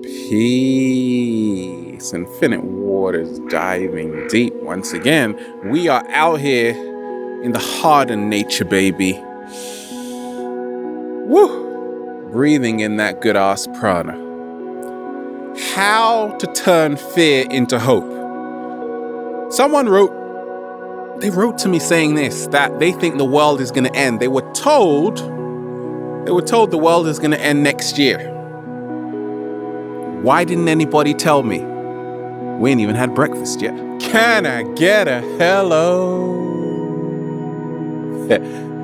Peace. Infinite waters diving deep. Once again, we are out here in the heart of nature, baby. Woo! Breathing in that good ass prana. How to turn fear into hope. Someone wrote to me saying this, that they think the world is going to end. They were told the world is going to end next year. Why didn't anybody tell me? We ain't even had breakfast yet. Can I get a hello?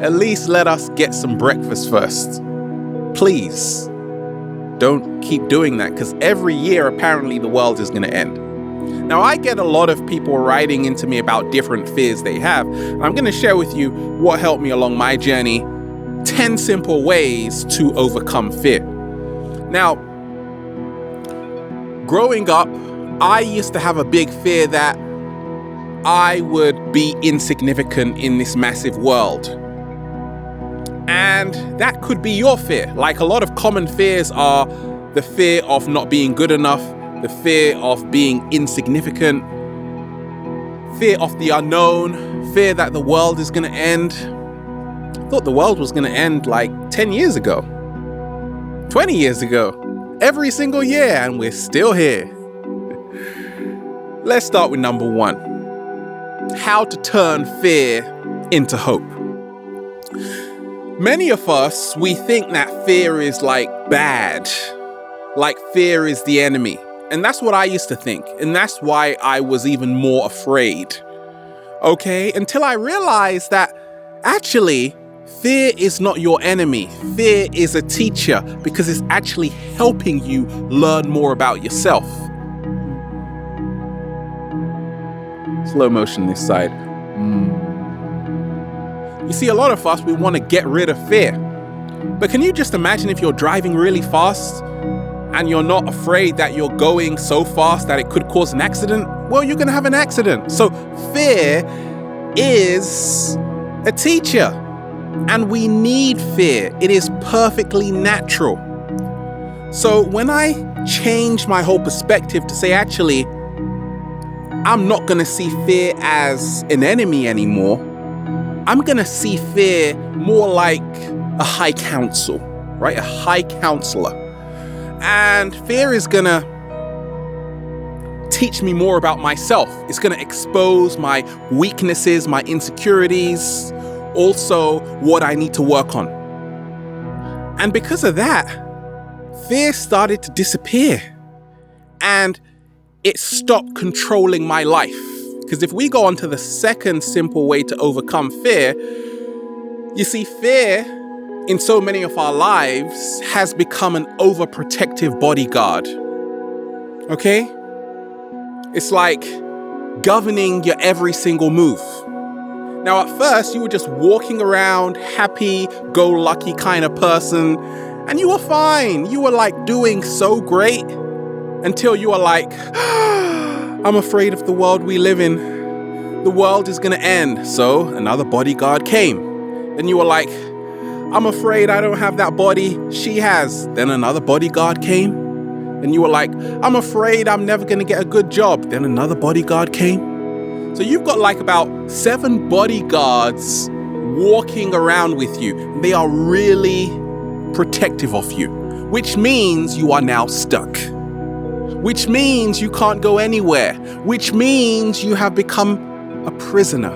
At least let us get some breakfast first. Please. Don't keep doing that, because every year apparently the world is going to end. Now, I get a lot of people writing into me about different fears they have. And I'm going to share with you what helped me along my journey. 10 simple ways to overcome fear. Now, growing up, I used to have a big fear that I would be insignificant in this massive world. And that could be your fear. Like, a lot of common fears are the fear of not being good enough, the fear of being insignificant, fear of the unknown, fear that the world is going to end. I thought the world was going to end like 10 years ago, 20 years ago, every single year, and we're still here. Let's start with number 1. How to turn fear into hope. Many of us, we think that fear is like bad, like fear is the enemy. And that's what I used to think. And that's why I was even more afraid. Okay? Until I realized that actually, fear is not your enemy. Fear is a teacher, because it's actually helping you learn more about yourself. Slow motion this side. You see, a lot of us, we want to get rid of fear. But can you just imagine if you're driving really fast and you're not afraid that you're going so fast that it could cause an accident? Well, you're going to have an accident. So fear is a teacher. And we need fear. It is perfectly natural. So when I change my whole perspective to say, actually, I'm not going to see fear as an enemy anymore. I'm going to see fear more like a high counsel, right? A high counselor. And fear is going to teach me more about myself. It's going to expose my weaknesses, my insecurities, also what I need to work on. And because of that, fear started to disappear. And it stopped controlling my life. Because if we go on to the second simple way to overcome fear, you see, fear in so many of our lives has become an overprotective bodyguard. Okay? It's like governing your every single move. Now, at first, you were just walking around, happy-go-lucky kind of person, and you were fine. You were like doing so great until you were like, I'm afraid of the world we live in. The world is going to end. So another bodyguard came. Then you were like, I'm afraid I don't have that body she has. Then another bodyguard came. Then you were like, I'm afraid I'm never going to get a good job. Then another bodyguard came. So you've got like about 7 bodyguards walking around with you. They are really protective of you, which means you are now stuck. Which means you can't go anywhere. Which means you have become a prisoner.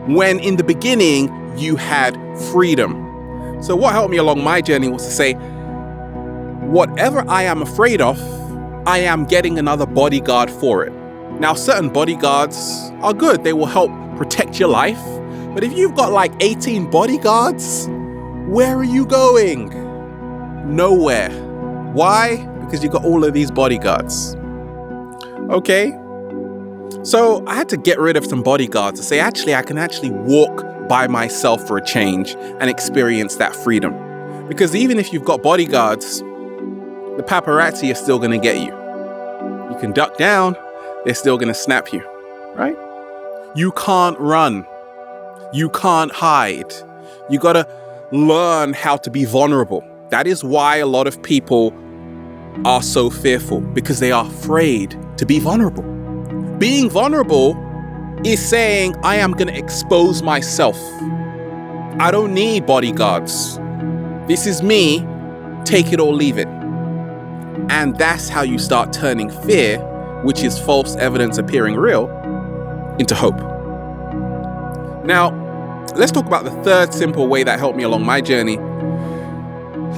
When in the beginning, you had freedom. So what helped me along my journey was to say, whatever I am afraid of, I am getting another bodyguard for it. Now, certain bodyguards are good. They will help protect your life. But if you've got like 18 bodyguards, where are you going? Nowhere. Why? Because you got all of these bodyguards. Okay? So I had to get rid of some bodyguards to say, actually, I can actually walk by myself for a change and experience that freedom. Because even if you've got bodyguards, the paparazzi are still going to get you. You can duck down, they're still going to snap you, right? You can't run. You can't hide. You got to learn how to be vulnerable. That is why a lot of people are so fearful, because they are afraid to be vulnerable. Being vulnerable is saying, I am going to expose myself. I don't need bodyguards. This is me. Take it or leave it. And that's how you start turning fear, which is false evidence appearing real, into hope. Now, let's talk about the third simple way that helped me along my journey.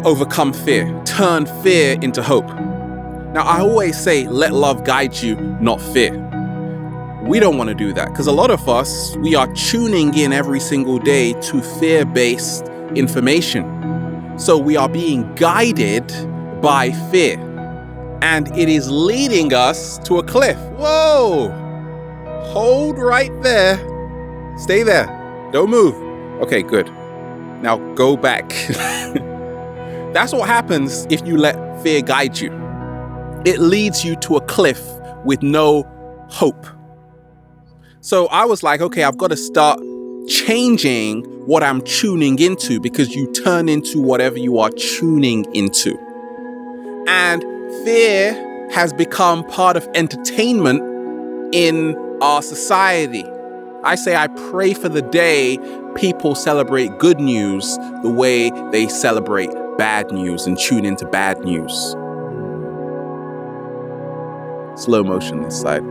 Overcome fear. Turn fear into hope. Now, I always say, let love guide you, not fear. We don't want to do that because a lot of us, we are tuning in every single day to fear-based information. So we are being guided by fear, and it is leading us to a cliff. Whoa! Hold right there. Stay there. Don't move. Okay, good. Now go back. That's what happens if you let fear guide you. It leads you to a cliff with no hope. So I was like, okay, I've got to start changing what I'm tuning into, because you turn into whatever you are tuning into. And fear has become part of entertainment in our society. I say I pray for the day people celebrate good news the way they celebrate bad news and tune into bad news. Slow motion this side.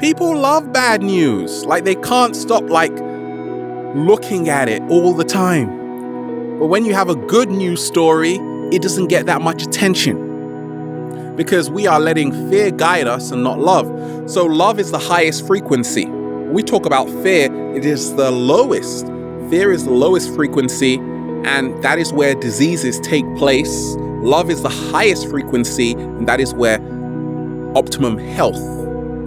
People love bad news. Like, they can't stop looking at it all the time. But when you have a good news story, it doesn't get that much attention, because we are letting fear guide us and not love. So love is the highest frequency. When we talk about fear, it is the lowest. Fear is the lowest frequency, and that is where diseases take place. Love is the highest frequency, and that is where optimum health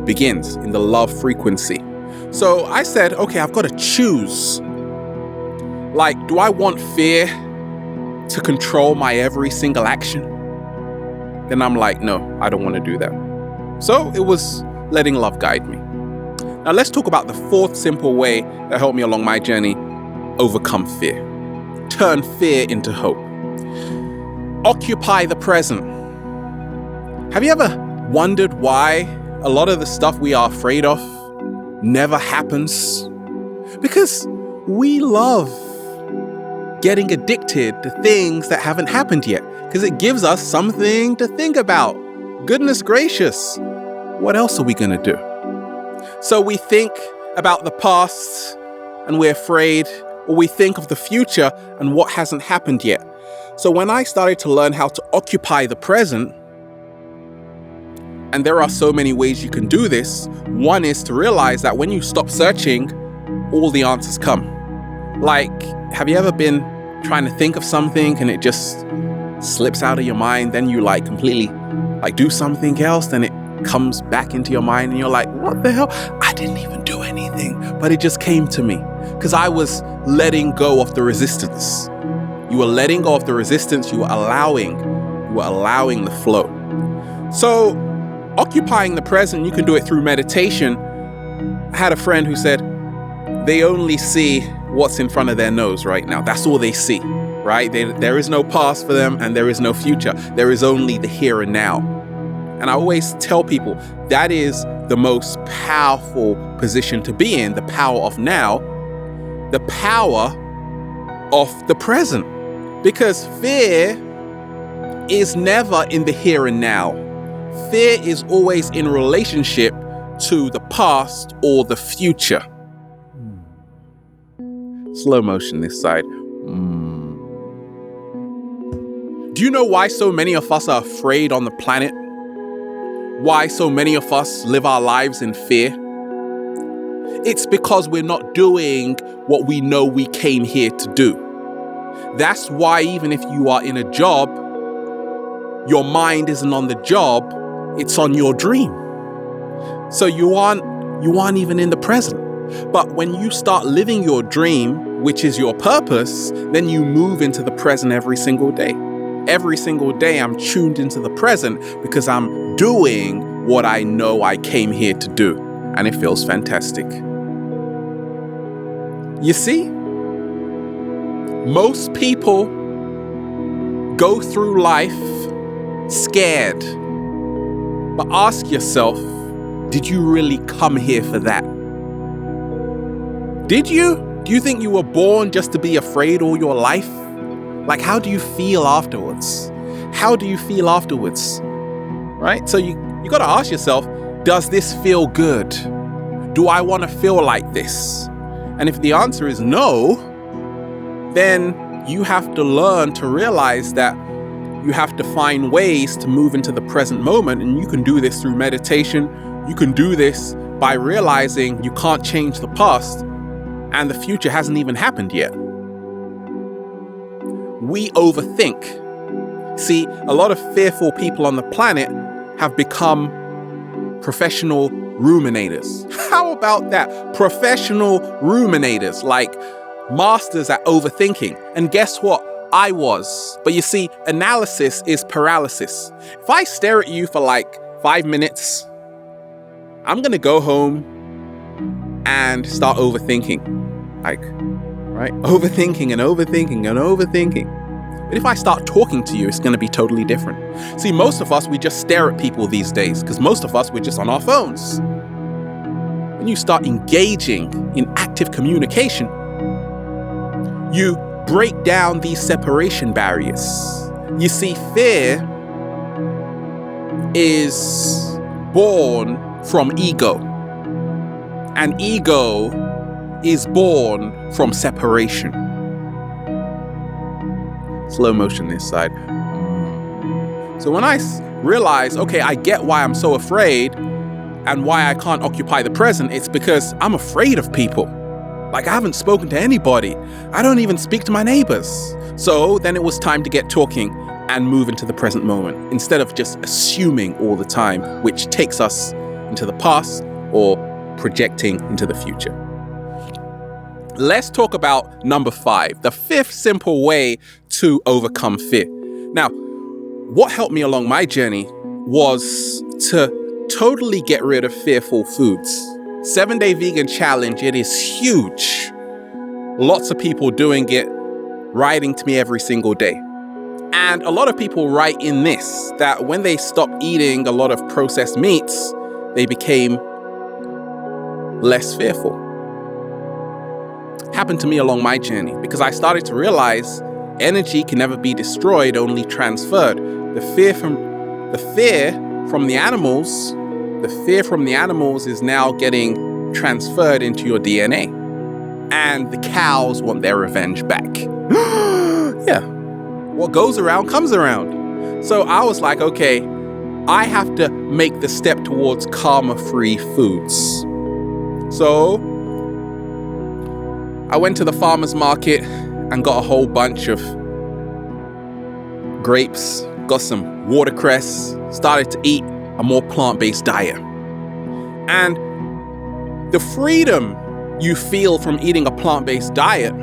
begins, in the love frequency. So I said, okay, I've got to choose. Do I want fear to control my every single action? Then I'm like, no, I don't want to do that. So it was letting love guide me. Now let's talk about the fourth simple way that helped me along my journey. Overcome fear. Turn fear into hope. Occupy the present. Have you ever wondered why a lot of the stuff we are afraid of never happens? Because we love getting addicted to things that haven't happened yet, because it gives us something to think about. Goodness gracious, what else are we going to do? So we think about the past and we're afraid, or we think of the future and what hasn't happened yet. So when I started to learn how to occupy the present, and there are so many ways you can do this, one is to realize that when you stop searching, all the answers come. Have you ever been trying to think of something and it just slips out of your mind? Then you completely do something else, then it comes back into your mind and you're like, what the hell? I didn't even do anything, but it just came to me because I was letting go of the resistance. You were letting go of the resistance. You were allowing the flow. So occupying the present, you can do it through meditation. I had a friend who said they only see what's in front of their nose right now. That's all they see, right? There is no past for them and there is no future. There is only the here and now. And I always tell people that is the most powerful position to be in, the power of now, the power of the present. Because fear is never in the here and now. Fear is always in relationship to the past or the future. Slow motion this side. Do you know why so many of us are afraid on the planet? Why so many of us live our lives in fear? It's because we're not doing what we know we came here to do. That's why even if you are in a job, your mind isn't on the job, it's on your dream. So you aren't even in the present. But when you start living your dream, which is your purpose, then you move into the present every single day. Every single day I'm tuned into the present because I'm doing what I know I came here to do. And it feels fantastic. You see? Most people go through life scared. But ask yourself, did you really come here for that? Did you? Do you think you were born just to be afraid all your life? Like, how do you feel afterwards? How do you feel afterwards? Right? So you got to ask yourself, does this feel good? Do I want to feel like this? And if the answer is no, then you have to learn to realize that you have to find ways to move into the present moment. And you can do this through meditation. You can do this by realizing you can't change the past and the future hasn't even happened yet. We overthink. See, a lot of fearful people on the planet have become professional ruminators. How about that? Professional ruminators, like masters at overthinking. And guess what? I was. But you see, analysis is paralysis. If I stare at you for like 5 minutes, I'm going to go home and start overthinking. Like, right? Overthinking and overthinking and overthinking. But if I start talking to you, it's going to be totally different. See, most of us, we just stare at people these days because most of us, we're just on our phones. When you start engaging in active communication, you break down these separation barriers. You see, fear is born from ego, and ego is born from separation. Slow motion this side. So when I realize, okay, I get why I'm so afraid and why I can't occupy the present, it's because I'm afraid of people. Like, I haven't spoken to anybody. I don't even speak to my neighbors. So then it was time to get talking and move into the present moment instead of just assuming all the time, which takes us into the past or projecting into the future. Let's talk about number 5, the 5th simple way to overcome fear. Now, what helped me along my journey was to totally get rid of fearful foods. 7-day vegan challenge, it is huge. Lots of people doing it, writing to me every single day. And a lot of people write in this, that when they stopped eating a lot of processed meats, they became less fearful. Happened to me along my journey because I started to realize energy can never be destroyed, only transferred. The fear from the animals is now getting transferred into your DNA. And the cows want their revenge back. Yeah. What goes around comes around. So I was like, okay, I have to make the step towards karma-free foods. So I went to the farmer's market and got a whole bunch of grapes, got some watercress, started to eat a more plant-based diet. And the freedom you feel from eating a plant-based diet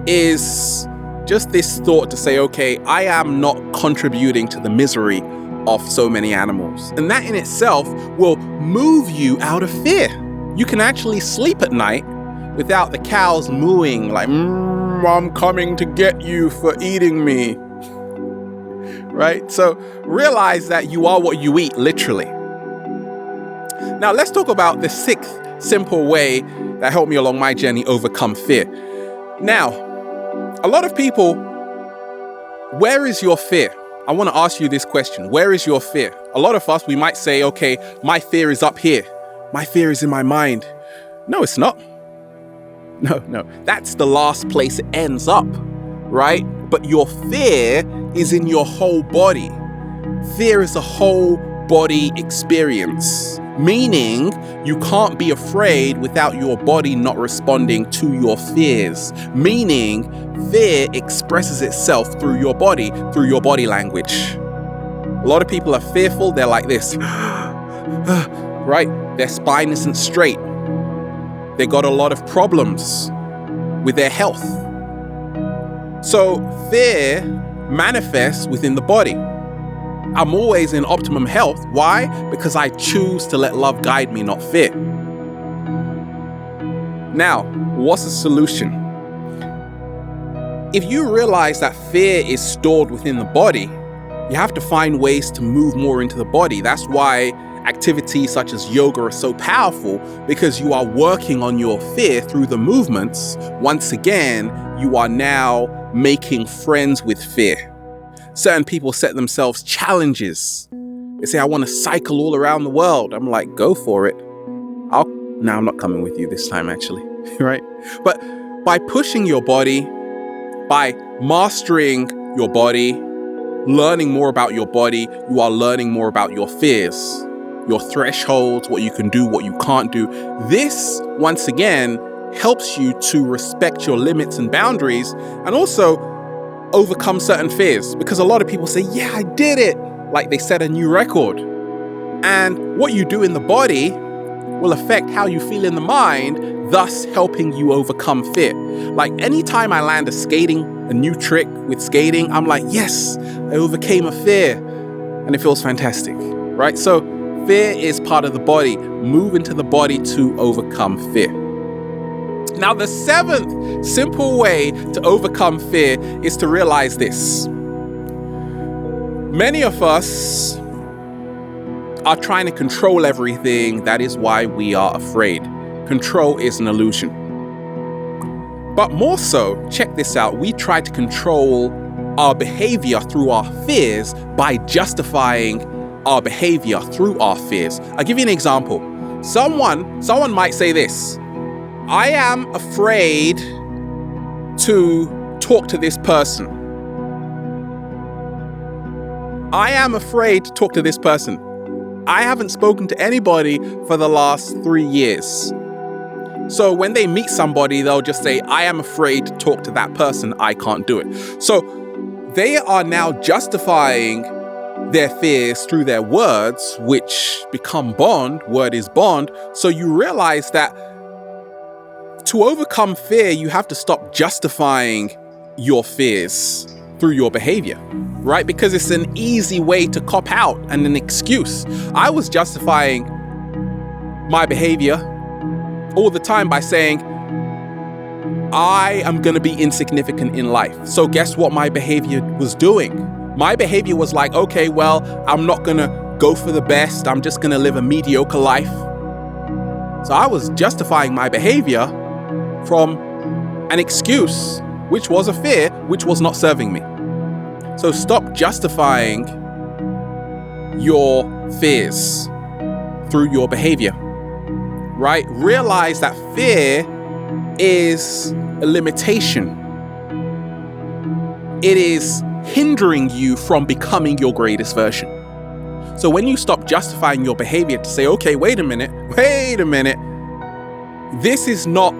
is just this thought to say, okay, I am not contributing to the misery of so many animals. And that in itself will move you out of fear. You can actually sleep at night without the cows mooing like, I'm coming to get you for eating me. Right? So realize that you are what you eat, literally. Now let's talk about the 6th simple way that helped me along my journey overcome fear. Now, a lot of people, where is your fear? I want to ask you this question. Where is your fear? A lot of us, we might say, okay, my fear is up here. My fear is in my mind. No, it's not. No. That's the last place it ends up, right? But your fear is in your whole body. Fear is a whole body experience, meaning you can't be afraid without your body not responding to your fears, meaning fear expresses itself through your body language. A lot of people are fearful, they're like this, right? Their spine isn't straight. They got a lot of problems with their health. So fear manifests within the body. I'm always in optimum health. Why? Because I choose to let love guide me, not fear. Now, what's the solution? if you realize that fear is stored within the body, you have to find ways to move more into the body. That's why activities such as yoga are so powerful, because you are working on your fear through the movements. Once again, you are now making friends with fear. Certain people set themselves challenges. They say, I want to cycle all around the world. I'm like, go for it. No, I'm not coming with you this time, actually, right? But by pushing your body, by mastering your body, learning more about your body, you are learning more about your fears, your thresholds, what you can do, what you can't do. This, once again, helps you to respect your limits and boundaries, and also overcome certain fears, because a lot of people say, yeah, I did it. Like they set a new record. And what you do in the body will affect how you feel in the mind, thus helping you overcome fear. Like anytime I land a new trick with skating, I'm like, yes, I overcame a fear. And it feels fantastic, right? So fear is part of the body. Move into the body to overcome fear. Now, the seventh simple way to overcome fear is to realize this. Many of us are trying to control everything. That is why we are afraid. Control is an illusion. But more so, check this out, we try to control our behavior through our fears by justifying our behavior through our fears. I'll give you an example. Someone might say this: I am afraid to talk to this person. I am afraid to talk to this person. I haven't spoken to anybody for the last 3 years. So when they meet somebody, they'll just say, I am afraid to talk to that person. I can't do it. So they are now justifying their fears through their words, which become bond. Word is bond. So you realize that to overcome fear, you have to stop justifying your fears through your behavior, right? Because it's an easy way to cop out and an excuse. I was justifying my behavior all the time by saying, I am going to be insignificant in life. So guess what my behavior was doing? My behavior was like, okay, well, I'm not going to go for the best. I'm just going to live a mediocre life. So I was justifying my behavior from an excuse, which was a fear, which was not serving me. So stop justifying your fears through your behavior, right? Realize that fear is a limitation. It is hindering you from becoming your greatest version. So when you stop justifying your behavior to say, okay, wait a minute, this is not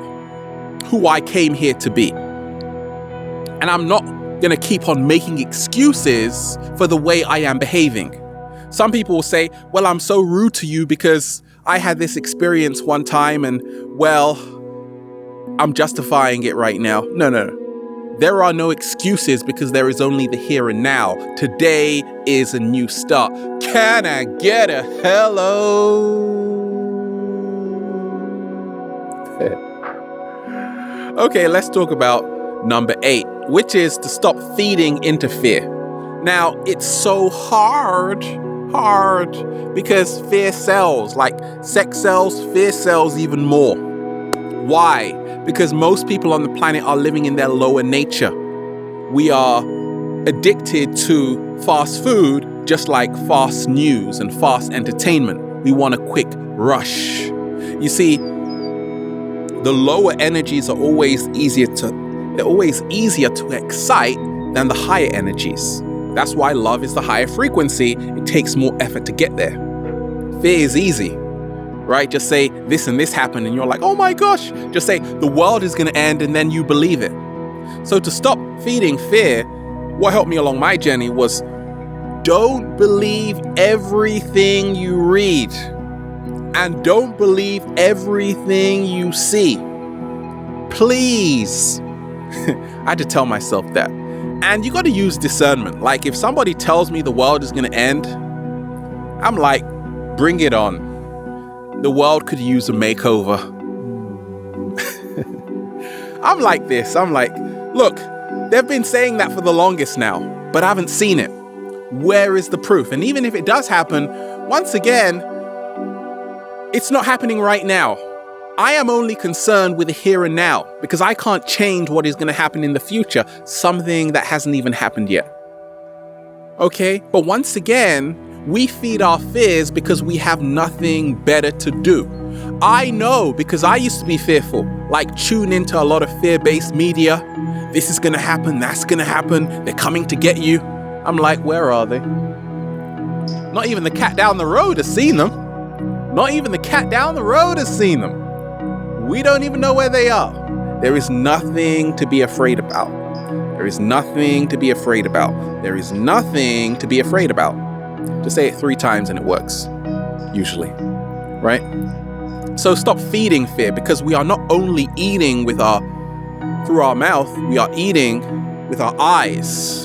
who I came here to be. And I'm not going to keep on making excuses for the way I am behaving. Some people will say, well, I'm so rude to you because I had this experience one time and, well, I'm justifying it right now. No. There are no excuses because there is only the here and now. Today is a new start. Can I get a hello? Okay, let's talk about number 8, which is to stop feeding into fear. Now, it's so hard because fear sells, like sex sells, fear sells even more. Why? Because most people on the planet are living in their lower nature. We are addicted to fast food, just like fast news and fast entertainment. We want a quick rush. You see, the lower energies are always easier to excite than the higher energies. That's why love is the higher frequency. It takes more effort to get there. Fear is easy, right? Just say this and this happened and you're like, oh my gosh. Just say the world is going to end and then you believe it. So to stop feeding fear, what helped me along my journey was don't believe everything you read. And don't believe everything you see. Please. I had to tell myself that. And you got to use discernment. Like if somebody tells me the world is going to end, I'm like, bring it on. The world could use a makeover. I'm like this. I'm like, look, They've been saying that for the longest now, but I haven't seen it. Where is the proof? And even if it does happen, once again, it's not happening right now. I am only concerned with the here and now because I can't change what is going to happen in the future, something that hasn't even happened yet. Okay? But once again, we feed our fears because we have nothing better to do. I know because I used to be fearful, like tune into a lot of fear-based media. This is going to happen, that's going to happen, they're coming to get you. I'm like, where are they? Not even the cat down the road has seen them. Not even the cat down the road has seen them. We don't even know where they are. There is nothing to be afraid about. There is nothing to be afraid about. There is nothing to be afraid about. Just say it 3 times and it works, usually, right? So stop feeding fear, because we are not only eating through our mouth, we are eating with our eyes,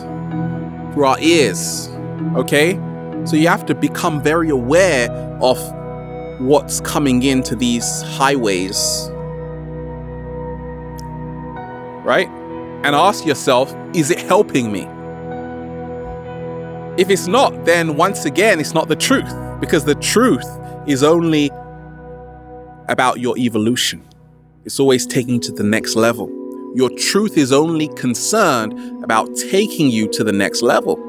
through our ears, okay? So you have to become very aware of what's coming into these highways, right? And ask yourself, is it helping me? If it's not, then once again, it's not the truth, because the truth is only about your evolution. It's always taking you to the next level. Your truth is only concerned about taking you to the next level.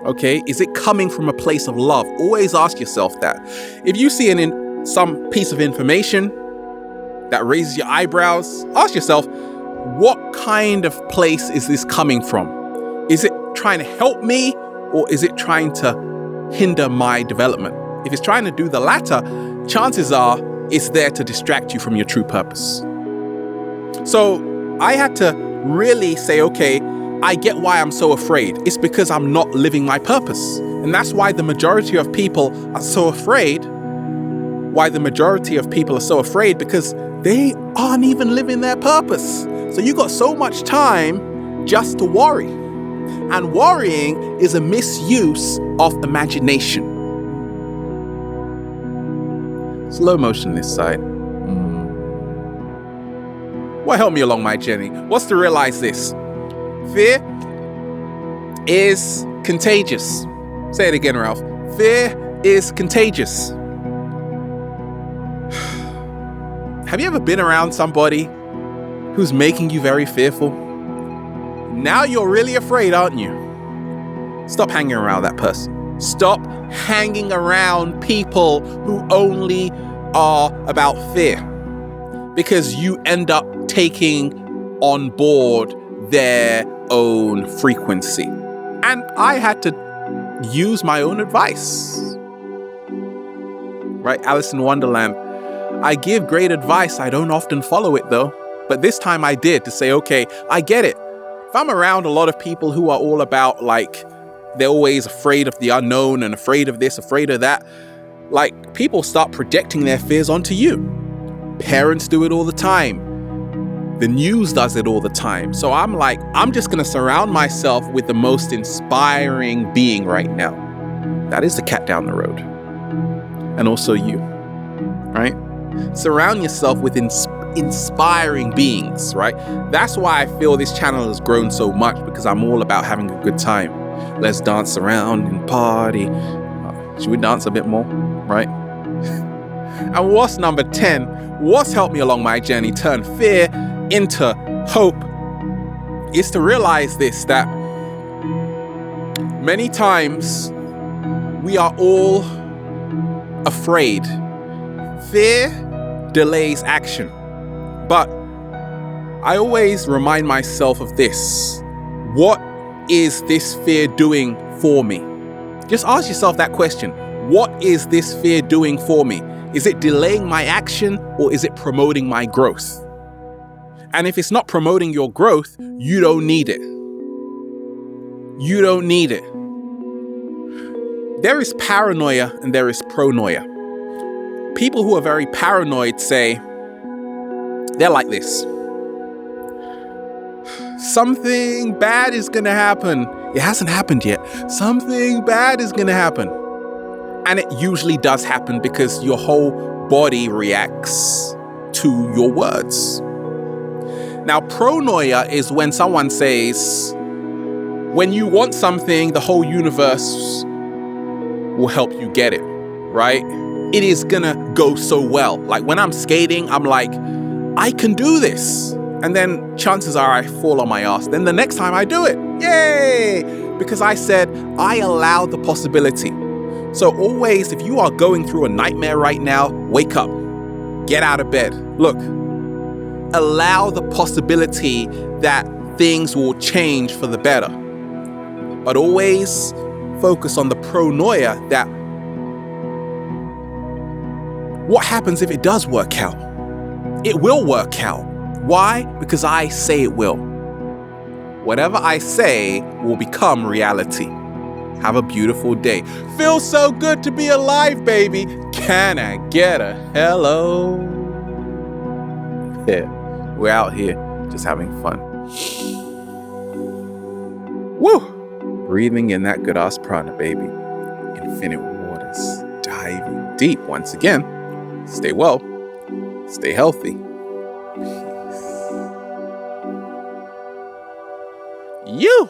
Okay? Is it coming from a place of love? Always ask yourself that. If you see some piece of information that raises your eyebrows, ask yourself, what kind of place is this coming from? Is it trying to help me, or is it trying to hinder my development? If it's trying to do the latter, chances are it's there to distract you from your true purpose. So I had to really say, okay, I get why I'm so afraid. It's because I'm not living my purpose. And that's why the majority of people are so afraid. Because they aren't even living their purpose. So you got so much time just to worry. And worrying is a misuse of imagination. Slow motion this side. What helped me along my journey was to realize this. Fear is contagious. Say it again, Ralph. Fear is contagious. Have you ever been around somebody who's making you very fearful? Now you're really afraid, aren't you? Stop hanging around that person. Stop hanging around people who only are about fear, because you end up taking on board their own frequency. And I had to use my own advice. Right? Alice in Wonderland. I give great advice. I don't often follow it though. But this time I did, to say, okay, I get it. If I'm around a lot of people who are all about, like, they're always afraid of the unknown and afraid of this, afraid of that, like, people start projecting their fears onto you. Parents do it all the time. The news does it all the time. So I'm like, I'm just going to surround myself with the most inspiring being right now. That is the cat down the road. And also you, right? Surround yourself with inspiring beings, right? That's why I feel this channel has grown so much, because I'm all about having a good time. Let's dance around and party. Should we dance a bit more, right? And what's number 10? What's helped me along my journey turn fear into hope is to realize this, that many times we are all afraid. Fear delays action. But I always remind myself of this. What is this fear doing for me? Just ask yourself that question. What is this fear doing for me? Is it delaying my action, or is it promoting my growth? And if it's not promoting your growth, you don't need it. You don't need it. There is paranoia and there is pronoia. People who are very paranoid say, they're like this. Something bad is going to happen. It hasn't happened yet. Something bad is going to happen. And it usually does happen, because your whole body reacts to your words. Now, pronoia is when someone says, when you want something, the whole universe will help you get it, right? It is gonna go so well. Like when I'm skating, I'm like, I can do this. And then chances are I fall on my ass. Then the next time I do it, yay! Because I said, I allow the possibility. So always, if you are going through a nightmare right now, wake up, get out of bed. Look, allow the possibility that things will change for the better. But always focus on the pronoia that what happens if it does work out? It will work out. Why? Because I say it will. Whatever I say will become reality. Have a beautiful day. Feels so good to be alive, baby. Can I get a hello? Yeah, we're out here just having fun. Woo! Breathing in that good ass prana, baby. Infinite waters. Diving deep once again. Stay well. Stay healthy. Peace. You!